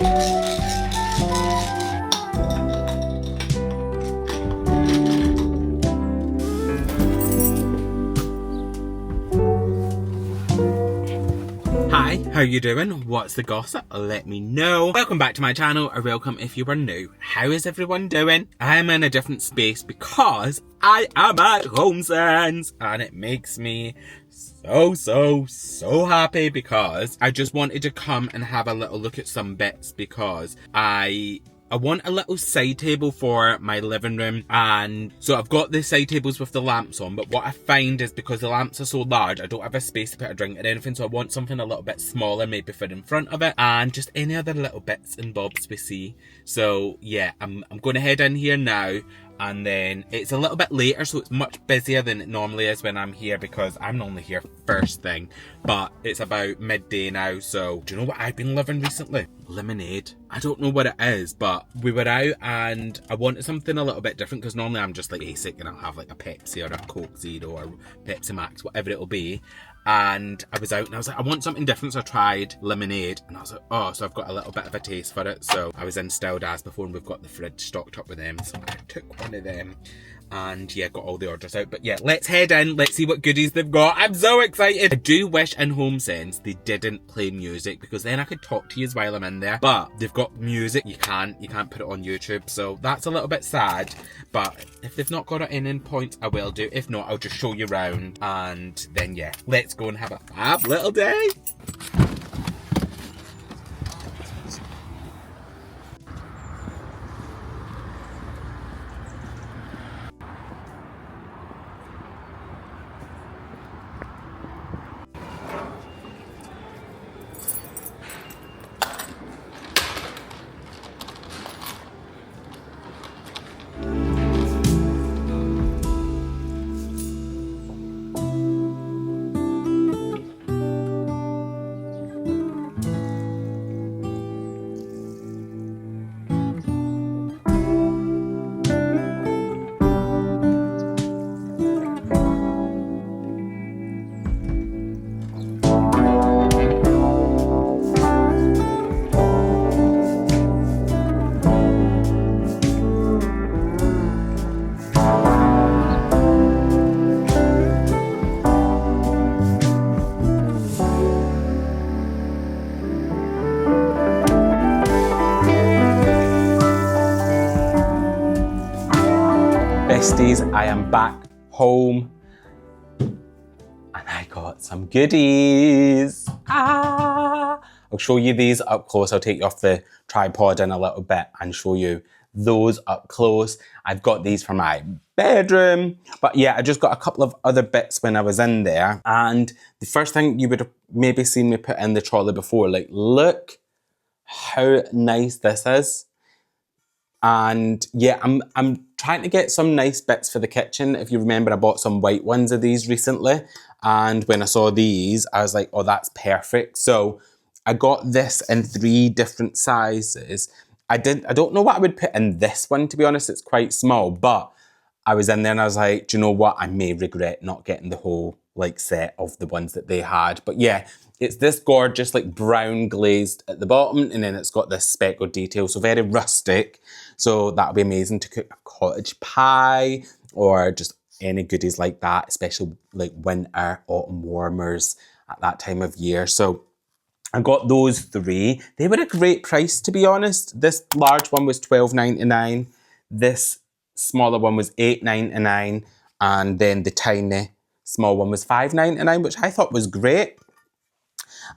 Hi, how you doing? What's the gossip? Let me know. Welcome back to my channel, or welcome if you are new. How is everyone doing? I am in a different space because I am at HomeSense, and it makes me so happy because I just wanted to come and have a little look at some bits because I want a little side table for my living room, and so I've got the side tables with the lamps on, but what I find is because the lamps are so large, I don't have a space to put a drink or anything, so I want something a little bit smaller, maybe fit in front of it, and just any other little bits and bobs we see. So yeah, I'm going to head in here now, and then it's a little bit later, so it's much busier than it normally is when I'm here because I'm normally here first thing, but it's about midday now. So do you know what I've been loving recently? Lemonade. I don't know what it is, but we were out and I wanted something a little bit different because normally I'm just like basic and I'll have like a Pepsi or a Coke Zero or Pepsi Max, whatever it'll be. And I was out and I was like, I want something different, so I tried lemonade and I was like, oh, so I've got a little bit of a taste for it. So I was in Still As before and we've got the fridge stocked up with them, so I took one of them and yeah, got all the orders out. But yeah, let's head in, let's see what goodies they've got. I'm so excited. I do wish in HomeSense they didn't play music because then I could talk to you while I'm in there, but they've got music, you can't put it on YouTube, so that's a little bit sad. But if they've not got it in points, I will do. If not, I'll just show you around and then yeah, let's go and have a fab little day. Besties, I am back home and I got some goodies. I'll show you these up close. I'll take you off the tripod in a little bit and show you those up close. I've got these for my bedroom, but yeah, I just got a couple of other bits when I was in there. And the first thing you would have maybe seen me put in the trolley before, like, look how nice this is. And yeah, I'm trying to get some nice bits for the kitchen. If you remember, I bought some white ones of these recently. And when I saw these, I was like, oh, that's perfect. So I got this in 3 different sizes. I don't know what I would put in this one, to be honest. It's quite small, but I was in there and I was like, do you know what? I may regret not getting the whole like set of the ones that they had. But yeah, it's this gorgeous like brown glazed at the bottom, and then it's got this speckled detail, so very rustic. So that'll be amazing to cook a cottage pie or just any goodies like that, especially like winter, autumn warmers at that time of year. So I got those 3. They were a great price, to be honest. This large one was $12.99. This smaller one was $8.99. And then the tiny small one was $5.99, which I thought was great.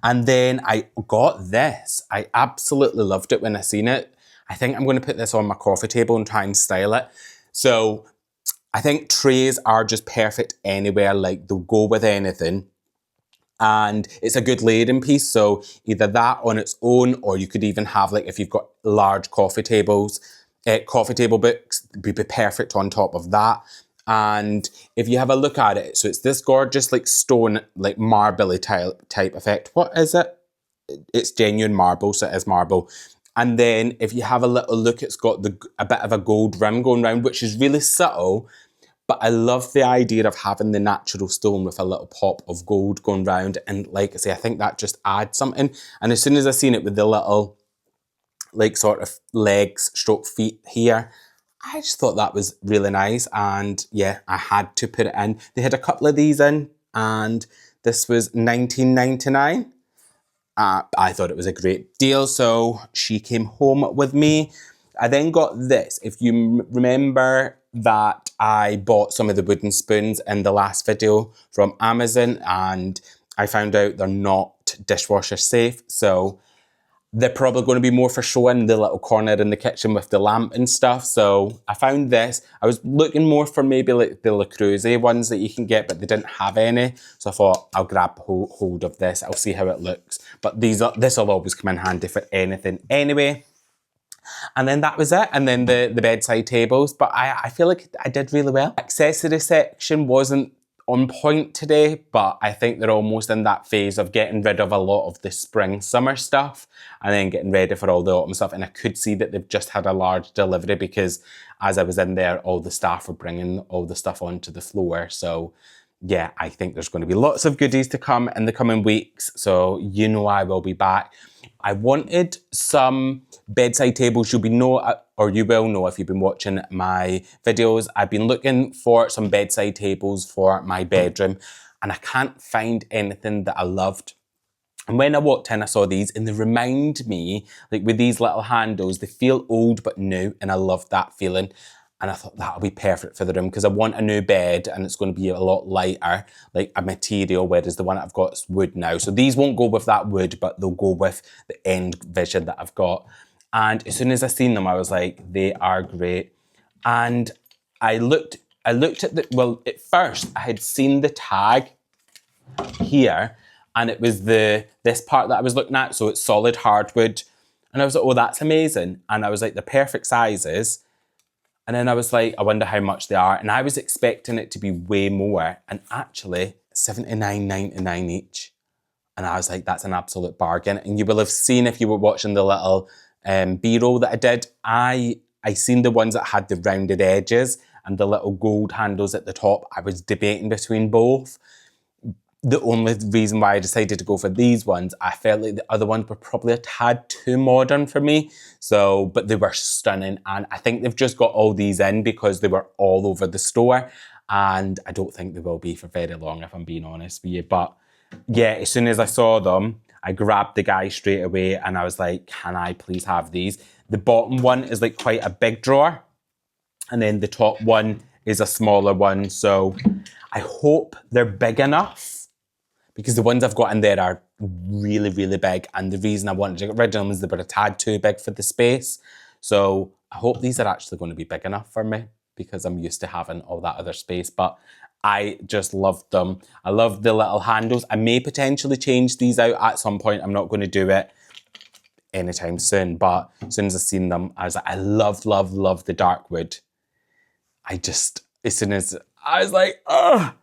And then I got this. I absolutely loved it when I seen it. I think I'm going to put this on my coffee table and try and style it. So I think trays are just perfect anywhere. Like, they'll go with anything. And it's a good layering piece. So either that on its own, or you could even have, like, if you've got large coffee table books, it'd be perfect on top of that. And if you have a look at it, so it's this gorgeous like stone, like marbly type effect. What is it? It's genuine marble, so it is marble. And then if you have a little look, it's got a bit of a gold rim going round, which is really subtle. But I love the idea of having the natural stone with a little pop of gold going round. And like I say, I think that just adds something. And as soon as I seen it with the little like sort of legs stroke feet here. I just thought that was really nice, and yeah, I had to put it in. They had a couple of these in, and this was $19.99. I thought it was a great deal, so she came home with me. I then got this. If you remember that I bought some of the wooden spoons in the last video from Amazon, and I found out they're not dishwasher safe, so they're probably going to be more for showing the little corner in the kitchen with the lamp and stuff. So I found this. I was looking more for maybe like the Le Creuset ones that you can get, but they didn't have any. So I thought I'll grab hold of this. I'll see how it looks. But this will always come in handy for anything anyway. And then that was it. And then the bedside tables. But I feel like I did really well. Accessory section wasn't on point today, but I think they're almost in that phase of getting rid of a lot of the spring summer stuff and then getting ready for all the autumn stuff. And I could see that they've just had a large delivery because as I was in there, all the staff were bringing all the stuff onto the floor. So yeah, I think there's going to be lots of goodies to come in the coming weeks. So you know I will be back. I wanted some bedside tables. You will know if you've been watching my videos. I've been looking for some bedside tables for my bedroom and I can't find anything that I loved. And when I walked in, I saw these and they remind me, like with these little handles, they feel old but new, and I love that feeling. And I thought that'll be perfect for the room because I want a new bed and it's going to be a lot lighter, like a material, whereas the one I've got is wood now. So these won't go with that wood, but they'll go with the end vision that I've got. And as soon as I seen them, I was like, they are great. And I looked at at first I had seen the tag here and it was this part that I was looking at. So it's solid hardwood. And I was like, oh, that's amazing. And I was like, the perfect sizes. And then I was like, I wonder how much they are. And I was expecting it to be way more. And actually, $79.99 each. And I was like, that's an absolute bargain. And you will have seen if you were watching the little B-roll that I did, I seen the ones that had the rounded edges and the little gold handles at the top. I was debating between both. The only reason why I decided to go for these ones, I felt like the other ones were probably a tad too modern for me. So, but they were stunning. And I think they've just got all these in because they were all over the store. And I don't think they will be for very long, if I'm being honest with you. But yeah, as soon as I saw them, I grabbed the guy straight away and I was like, can I please have these? The bottom one is like quite a big drawer. And then the top one is a smaller one. So I hope they're big enough, because the ones I've got in there are really, really big. And the reason I wanted to get rid of them is they were a tad too big for the space. So I hope these are actually going to be big enough for me because I'm used to having all that other space. But I just loved them. I love the little handles. I may potentially change these out at some point. I'm not going to do it anytime soon. But as soon as I seen them, I was like, I love, love, love the dark wood. As soon as I was like, ugh.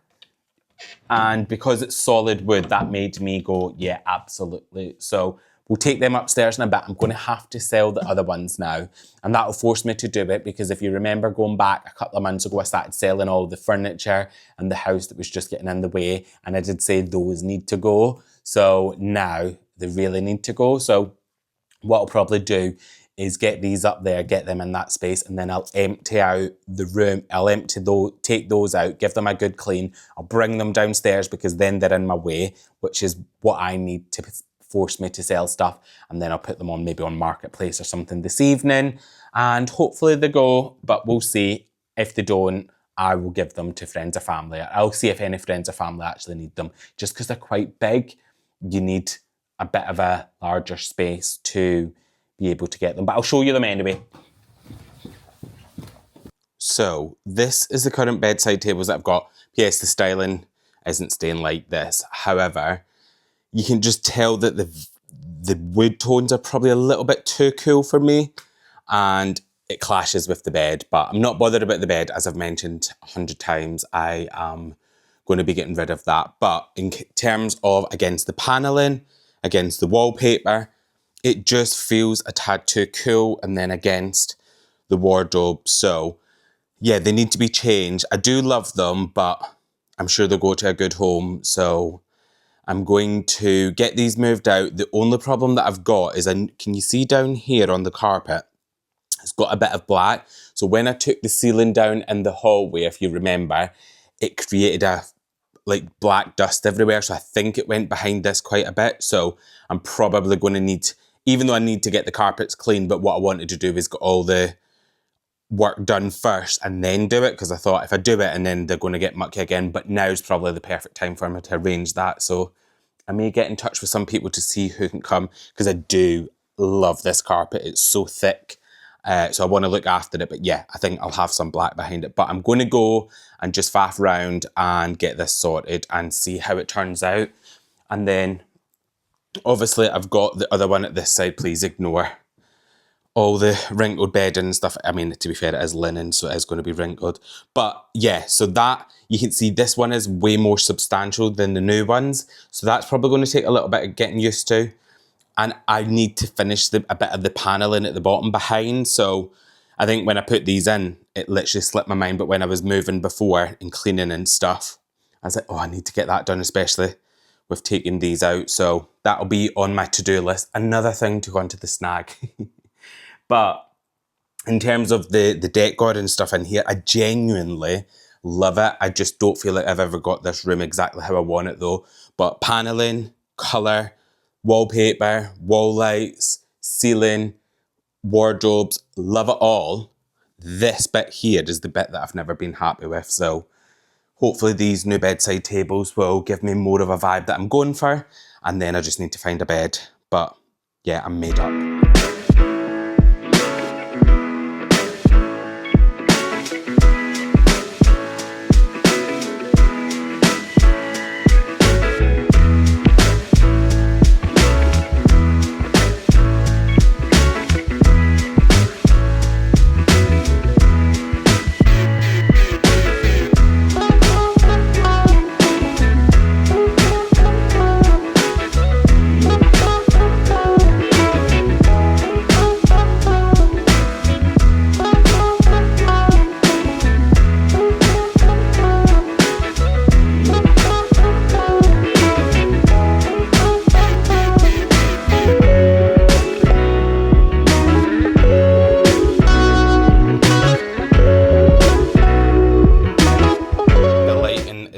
And because it's solid wood, that made me go, yeah, absolutely. So we'll take them upstairs in a bit. I'm going to have to sell the other ones now. And that'll force me to do it because if you remember going back a couple of months ago, I started selling all the furniture and the house that was just getting in the way. And I did say those need to go. So now they really need to go. So what I'll probably do is get these up there, get them in that space, and then I'll empty out the room. I'll take those out, give them a good clean. I'll bring them downstairs because then they're in my way, which is what I need to force me to sell stuff. And then I'll put them on maybe on Marketplace or something this evening. And hopefully they go, but we'll see. If they don't, I will give them to friends or family. I'll see if any friends or family actually need them. Just because they're quite big, you need a bit of a larger space to be able to get them, but I'll show you them anyway. So this is the current bedside tables that I've got. Yes, the styling isn't staying like this. However, you can just tell that the wood tones are probably a little bit too cool for me and it clashes with the bed, but I'm not bothered about the bed. As I've mentioned 100 times, I am going to be getting rid of that. But in terms of against the paneling, against the wallpaper, it just feels a tad too cool, and then against the wardrobe. So yeah, they need to be changed. I do love them, but I'm sure they'll go to a good home. So I'm going to get these moved out. The only problem that I've got is, can you see down here on the carpet? It's got a bit of black. So when I took the ceiling down in the hallway, if you remember, it created a like black dust everywhere. So I think it went behind this quite a bit. So I'm probably going to need, even though I need to get the carpets clean, but what I wanted to do is get all the work done first and then do it, because I thought if I do it and then they're going to get mucky again, but now's probably the perfect time for me to arrange that. So I may get in touch with some people to see who can come, because I do love this carpet. It's so thick. So I want to look after it, but yeah, I think I'll have some black behind it. But I'm going to go and just faff around and get this sorted and see how it turns out. And then obviously I've got the other one at this side. Please ignore all the wrinkled bedding and stuff. I mean, to be fair, it is linen, so it is going to be wrinkled. But yeah, so that, you can see this one is way more substantial than the new ones. So that's probably going to take a little bit of getting used to. And I need to finish a bit of the paneling at the bottom behind. So I think when I put these in, it literally slipped my mind. But when I was moving before and cleaning and stuff, I was like, oh, I need to get that done, especially with taking these out. So that'll be on my to-do list. Another thing to go onto the snag. But in terms of the decor and stuff in here, I genuinely love it. I just don't feel like I've ever got this room exactly how I want it though. But paneling, colour, wallpaper, wall lights, ceiling, wardrobes, love it all. This bit here is the bit that I've never been happy with. So hopefully these new bedside tables will give me more of a vibe that I'm going for. And then I just need to find a bed. But yeah, I'm made up.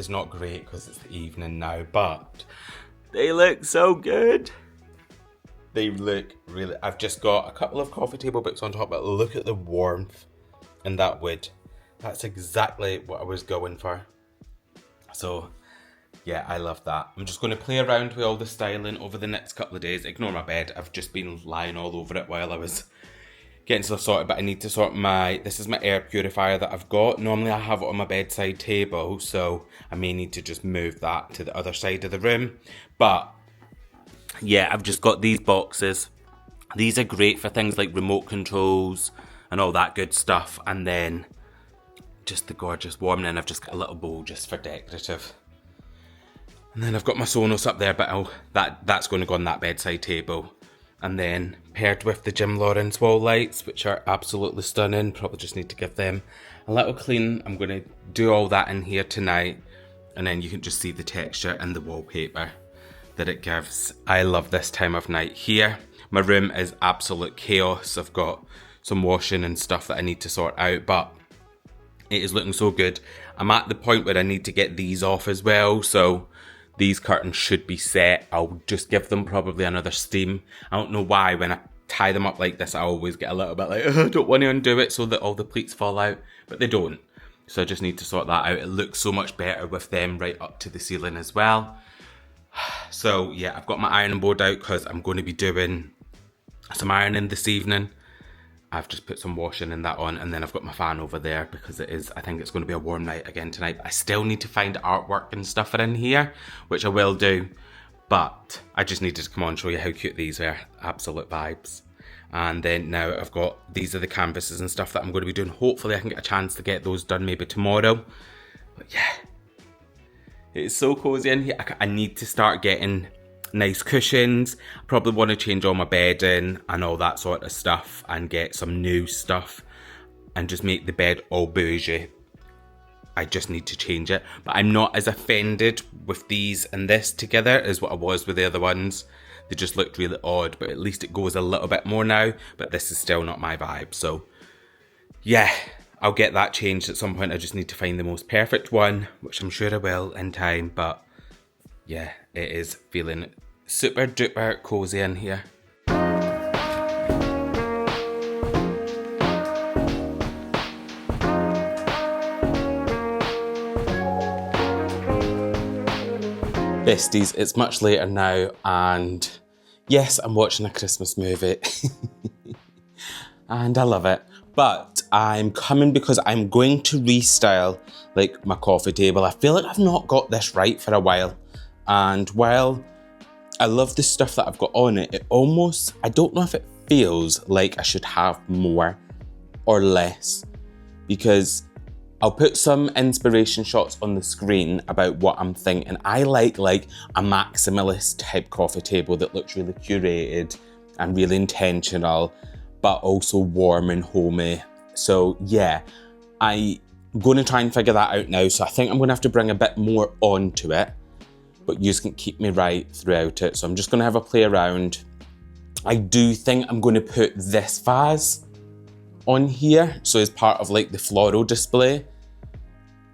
Not great because it's the evening now, but they look so good. They look really, I've just got a couple of coffee table books on top, but look at the warmth in that wood. That's exactly what I was going for. So yeah, I love that. I'm just going to play around with all the styling over the next couple of days. Ignore my bed, I've just been lying all over it while I was getting stuff sorted, but I need to sort this is my air purifier that I've got. Normally I have it on my bedside table, so I may need to just move that to the other side of the room. But yeah, I've just got these boxes. These are great for things like remote controls and all that good stuff. And then just the gorgeous warm, and I've just got a little bowl just for decorative. And then I've got my Sonos up there, but that's going to go on that bedside table. And then paired with the Jim Lawrence wall lights, which are absolutely stunning. Probably just need to give them a little clean. I'm going to do all that in here tonight. And then you can just see the texture and the wallpaper that it gives. I love this time of night here. My room is absolute chaos. I've got some washing and stuff that I need to sort out, but it is looking so good. I'm at the point where I need to get these off as well. So these curtains should be set. I'll just give them probably another steam. I don't know why when I tie them up like this, I always get a little bit like, I don't want to undo it so that all the pleats fall out, but they don't. So I just need to sort that out. It looks so much better with them right up to the ceiling as well. So yeah, I've got my ironing board out because I'm going to be doing some ironing this evening. I've just put some washing in that on, and then I've got my fan over there because I think it's going to be a warm night again tonight. But I still need to find artwork and stuff in here, which I will do. But I just needed to come on and show you how cute these are. Absolute vibes. And then now I've got, these are the canvases and stuff that I'm going to be doing. Hopefully I can get a chance to get those done maybe tomorrow. But yeah, it's so cozy in here. I need to start getting nice cushions. I probably want to change all my bedding and all that sort of stuff and get some new stuff and just make the bed all bougie. I just need to change it. But I'm not as offended with these and this together as what I was with the other ones. They just looked really odd, but at least it goes a little bit more now. But this is still not my vibe. So yeah, I'll get that changed at some point. I just need to find the most perfect one, which I'm sure I will in time. But yeah, it is feeling super duper cozy in here. Besties, it's much later now, and yes, I'm watching a Christmas movie. And I love it. But I'm coming because I'm going to restyle like my coffee table. I feel like I've not got this right for a while. And while I love the stuff that I've got on it, it almost, I don't know if it feels like I should have more or less, because I'll put some inspiration shots on the screen about what I'm thinking. I like a maximalist type coffee table that looks really curated and really intentional, but also warm and homey. So yeah, I'm going to try and figure that out now. So I think I'm going to have to bring a bit more onto it, but you can keep me right throughout it. So I'm just going to have a play around. I do think I'm going to put this vase on here, so as part of like the floral display.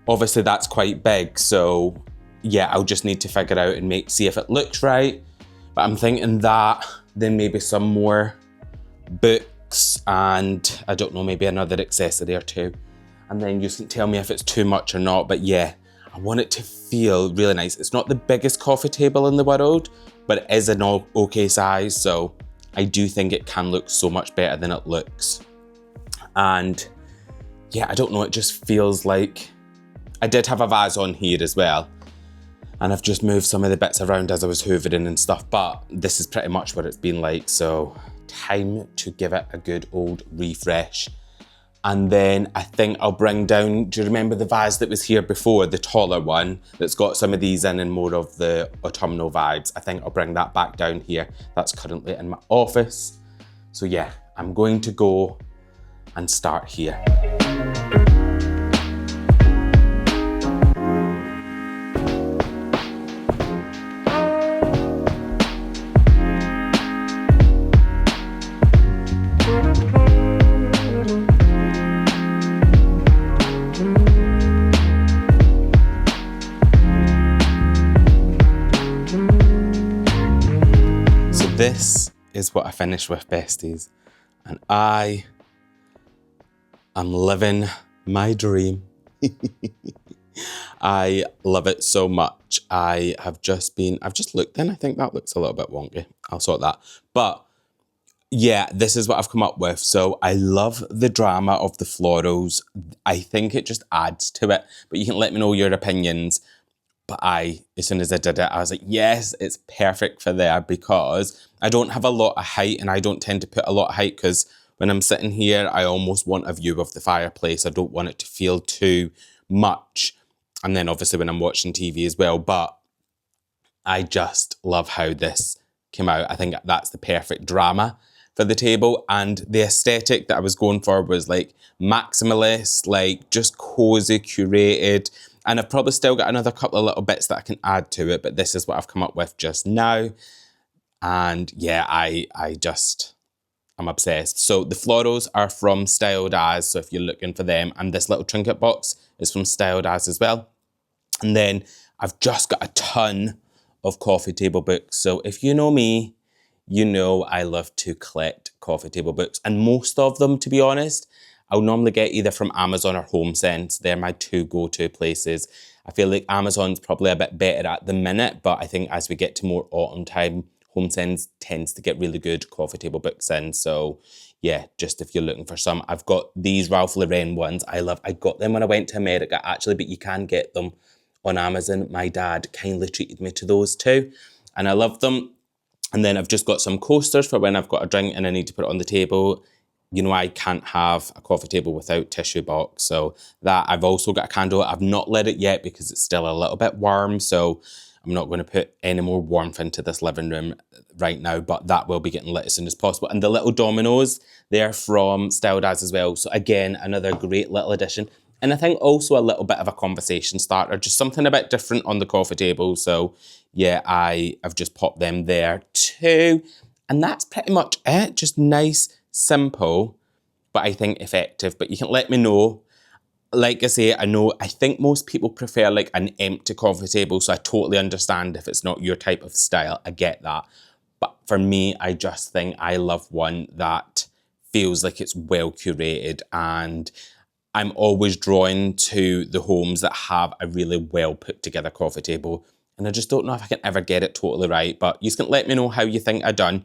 Obviously that's quite big, so yeah, I'll just need to figure out and see if it looks right. But I'm thinking that, then maybe some more books and I don't know, maybe another accessory or two. And then you can tell me if it's too much or not. But yeah, I want it to feel really nice. It's not the biggest coffee table in the world, but it is an okay size, so I do think it can look so much better than it looks. And yeah, I don't know, it just feels like, I did have a vase on here as well, and I've just moved some of the bits around as I was hoovering and stuff, but this is pretty much what it's been like, so time to give it a good old refresh. And then I think I'll bring down, do you remember the vase that was here before, the taller one that's got some of these in and more of the autumnal vibes? I think I'll bring that back down here. That's currently in my office. So yeah, I'm going to go and start here. This is what I finished with, besties, and I am living my dream. I love it so much. I've just looked in. I think that looks a little bit wonky. I'll sort that. But yeah, this is what I've come up with. So I love the drama of the florals. I think it just adds to it, but you can let me know your opinions. But as soon as I did it, I was like, yes, it's perfect for there, because I don't have a lot of height, and I don't tend to put a lot of height, because when I'm sitting here, I almost want a view of the fireplace. I don't want it to feel too much. And then obviously when I'm watching TV as well, but I just love how this came out. I think that's the perfect drama for the table, and the aesthetic that I was going for was like maximalist, like just cozy, curated. And I've probably still got another couple of little bits that I can add to it, but this is what I've come up with just now. And yeah, I'm obsessed. So the florals are from Styled As, so if you're looking for them, and this little trinket box is from Styled As well. And then I've just got a ton of coffee table books. So if you know me, you know I love to collect coffee table books, and most of them, to be honest, I'll normally get either from Amazon or HomeSense. They're my two go-to places. I feel like Amazon's probably a bit better at the minute, but I think as we get to more autumn time, HomeSense tends to get really good coffee table books in. So yeah, just if you're looking for some. I've got these Ralph Lauren ones. I got them when I went to America, actually, but you can get them on Amazon. My dad kindly treated me to those too, and I love them. And then I've just got some coasters for when I've got a drink and I need to put it on the table. You know, I can't have a coffee table without tissue box. So that, I've also got a candle. I've not lit it yet because it's still a little bit warm. So I'm not going to put any more warmth into this living room right now, but that will be getting lit as soon as possible. And the little dominoes, they're from Styled As well. So again, another great little addition. And I think also a little bit of a conversation starter, just something a bit different on the coffee table. So yeah, I've just popped them there too. And that's pretty much it. Just nice, simple, but I think effective. But you can let me know. Like I say, I think most people prefer like an empty coffee table. So I totally understand if it's not your type of style. I get that. But for me, I just think I love one that feels like it's well curated, and I'm always drawn to the homes that have a really well put together coffee table. And I just don't know if I can ever get it totally right, but you can let me know how you think I done.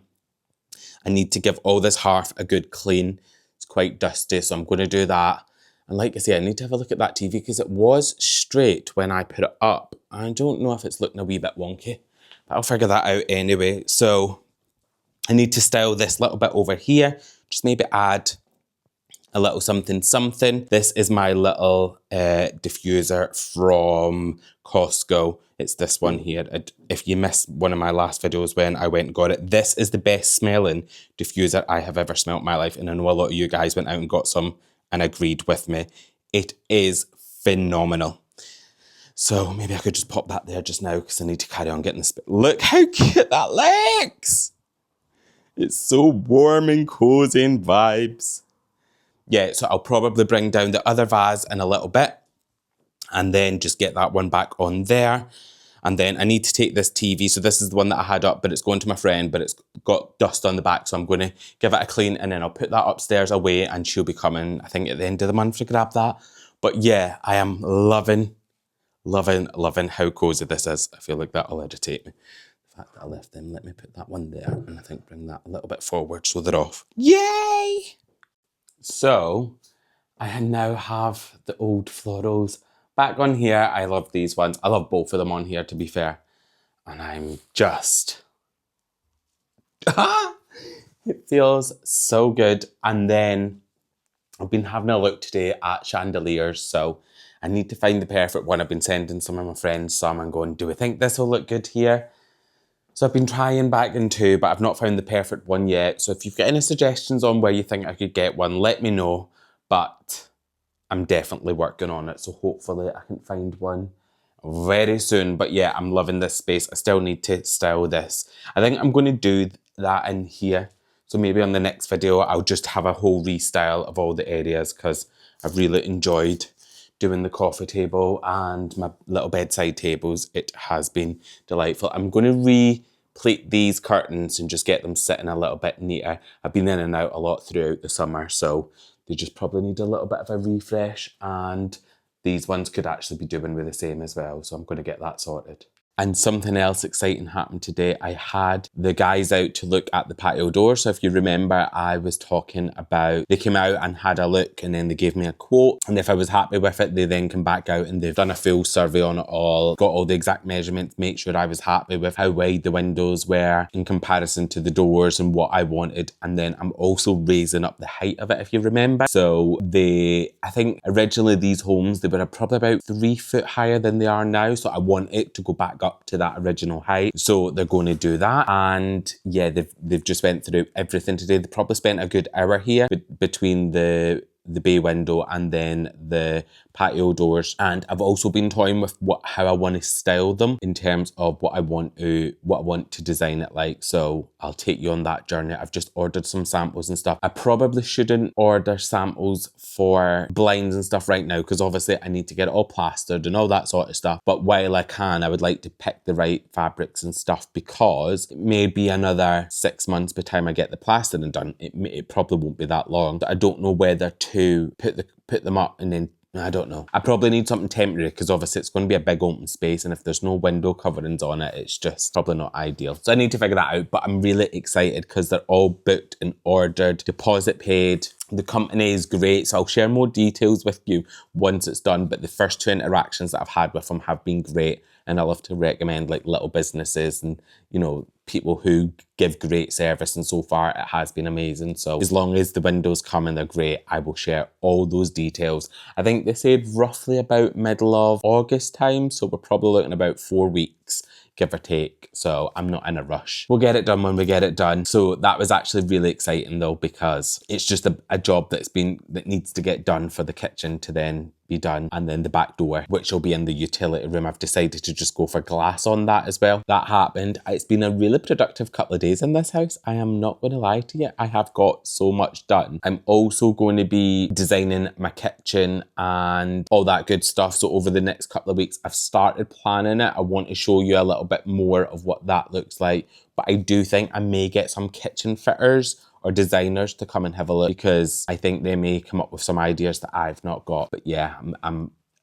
I need to give all this hearth a good clean. It's quite dusty, so I'm going to do that. And like I say, I need to have a look at that TV because it was straight when I put it up. I don't know if it's looking a wee bit wonky, but I'll figure that out anyway. So I need to style this little bit over here. Just maybe add a little something something. This is my little diffuser from Costco. It's this one here. If you missed one of my last videos when I went and got it, this is the best smelling diffuser I have ever smelled in my life. And I know a lot of you guys went out and got some and agreed with me. It is phenomenal. So maybe I could just pop that there just now because I need to carry on getting this. Look how cute that looks. It's so warm and cozy and vibes. Yeah, so I'll probably bring down the other vase in a little bit and then just get that one back on there. And then I need to take this TV. So this is the one that I had up, but it's going to my friend, but it's got dust on the back. So I'm going to give it a clean and then I'll put that upstairs away and she'll be coming, I think, at the end of the month to grab that. But yeah, I am loving how cozy this is. I feel like that'll irritate me. The fact that I left them, let me put that one there and I think bring that a little bit forward so they're off. Yay! So I now have the old florals back on here. I love these ones. I love both of them on here, to be fair. And I'm just... It feels so good. And then I've been having a look today at chandeliers. So I need to find the perfect one. I've been sending some of my friends some and going, do we think this will look good here? So I've been trying back in two, but I've not found the perfect one yet. So if you've got any suggestions on where you think I could get one, let me know. But I'm definitely working on it. So hopefully I can find one very soon. But yeah, I'm loving this space. I still need to style this. I think I'm going to do that in here. So maybe on the next video, I'll just have a whole restyle of all the areas because I've really enjoyed doing the coffee table and my little bedside tables. It has been delightful. I'm going to replate these curtains and just get them sitting a little bit neater. I've been in and out a lot throughout the summer, so they just probably need a little bit of a refresh, and these ones could actually be doing with the same as well, so I'm going to get that sorted. And something else exciting happened today. I had the guys out to look at the patio door. So if you remember, I was talking about, they came out and had a look and then they gave me a quote. And if I was happy with it, they then come back out and they've done a full survey on it all, got all the exact measurements, make sure I was happy with how wide the windows were in comparison to the doors and what I wanted. And then I'm also raising up the height of it, if you remember. So I think originally these homes, they were probably about 3 foot higher than they are now. So I want it to go back up to that original height. So they're going to do that. And yeah, they've just went through everything today. They probably spent a good hour here between the bay window and then the patio doors. And I've also been toying with how I want to style them in terms of what I want to design it like. So I'll take you on that journey. I've just ordered some samples and stuff. I probably shouldn't order samples for blinds and stuff right now because obviously I need to get it all plastered and all that sort of stuff. But while I can, I would like to pick the right fabrics and stuff because it may be another 6 months by the time I get the plastering done. It probably won't be that long. I don't know whether to put them up and then I don't know. I probably need something temporary because obviously it's going to be a big open space and if there's no window coverings on it, it's just probably not ideal. So I need to figure that out, but I'm really excited because they're all booked and ordered, deposit paid. The company is great, so I'll share more details with you once it's done, but the first 2 interactions that I've had with them have been great. And I love to recommend like little businesses and, you know, people who give great service, and so far it has been amazing. So as long as the windows come and they're great, I will share all those details. I think they said roughly about middle of August time, so we're probably looking about 4 weeks, give or take. So I'm not in a rush. We'll get it done when we get it done. So that was actually really exciting though, because it's just a job that needs to get done for the kitchen to then be done, and then the back door, which will be in the utility room. I've decided to just go for glass on that as well. That happened. It's been a really productive couple of days in this house. I am not going to lie to you. I have got so much done. I'm also going to be designing my kitchen and all that good stuff. So over the next couple of weeks, I've started planning it. I want to show you a little bit more of what that looks like. But I do think I may get some kitchen fitters or designers to come and have a look, because I think they may come up with some ideas that I've not got. But yeah,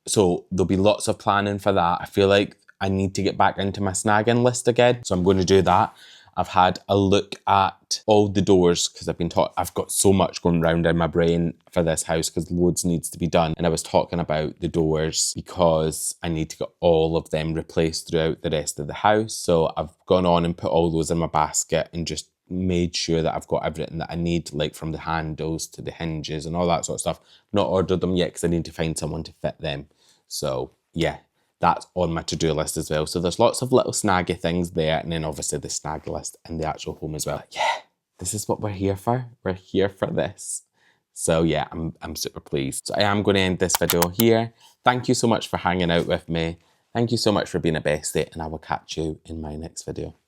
so there'll be lots of planning for that. I feel like I need to get back into my snagging list again, so I'm going to do that. I've had a look at all the doors because I've got so much going round in my brain for this house because loads needs to be done. And I was talking about the doors because I need to get all of them replaced throughout the rest of the house. So I've gone on and put all those in my basket and just made sure that I've got everything that I need, like from the handles to the hinges and all that sort of stuff. Not ordered them yet because I need to find someone to fit them. So yeah, that's on my to-do list as well. So there's lots of little snaggy things there, and then obviously the snag list in the actual home as well. But yeah, this is what we're here for. We're here for this. So yeah, I'm super pleased. So I am going to end this video here. Thank you so much for hanging out with me. Thank you so much for being a bestie, and I will catch you in my next video.